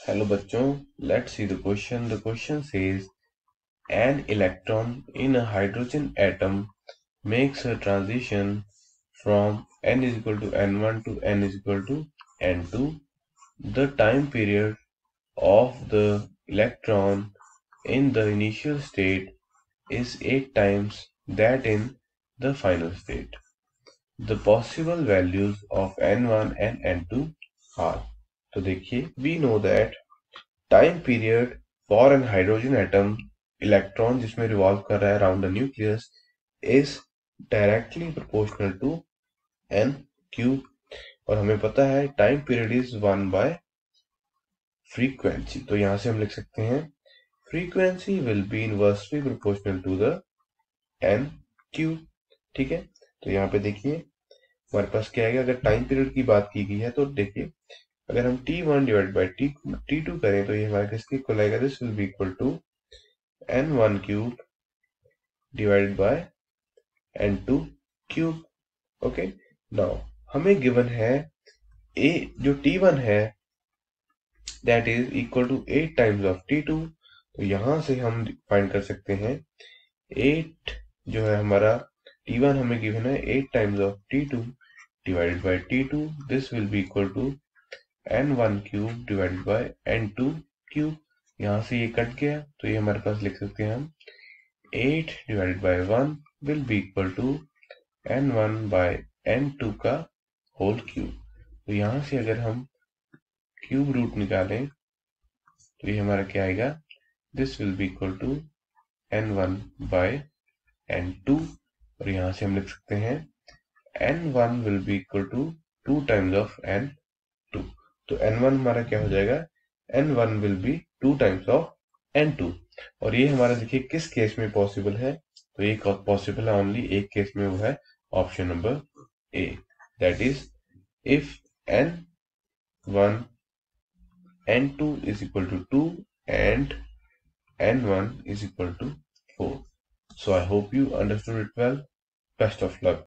Hello बच्चों, let's see the question. The question says an electron in a hydrogen atom makes a transition from n is equal to n1 to n is equal to n2. The time period of the electron in the initial state is 8 times that in the final state. The possible values of n1 and n2 are. तो देखिए, we know that time period for an hydrogen atom electron जिसमें revolve कर रहा है around the nucleus is directly proportional to n cube और हमें पता है time period is 1 by frequency. तो यहां से हम लिख सकते हैं frequency will be inversely proportional to the n cube. ठीक है, तो यहाँ पे देखिए हमारे पास क्या आएगा। अगर टाइम पीरियड की बात की गई है तो देखिए अगर हम t1 डिवाइड बाई t2 करें तो ये हमारे किसके इक्वल आएगा। This will be equal to n1 cube divided by n2 cube. Okay, now हमें गिवन है a जो t1 है that is equal to 8 times of t2। तो यहां से हम फाइंड कर सकते हैं 8 जो है हमारा t1 हमें गिवन है 8 times of t2 divided by t2। This will be equal to n1 cube divided by n2 cube. यहाँ से ये कट गया तो ये हमारे पास लिख सकते हैं हम 8 divided by 1 will be equal to n1 by n2 का होल क्यूब। तो यहाँ से अगर हम क्यूब रूट निकालें तो ये हमारा क्या आएगा। This will be equal to n1 by n2 और यहाँ से हम लिख सकते हैं n1 will be equal to 2 times of n2। तो n1 हमारा क्या हो जाएगा, n1 will B 2 times of n2। और ये हमारा देखिए किस केस में पॉसिबल है, तो ये पॉसिबल है ओनली एक केस में, वो है option number A, that is if n1 n2 is equal to 2 and n1 is equal to 4. So I hope you understood it well. Best of luck.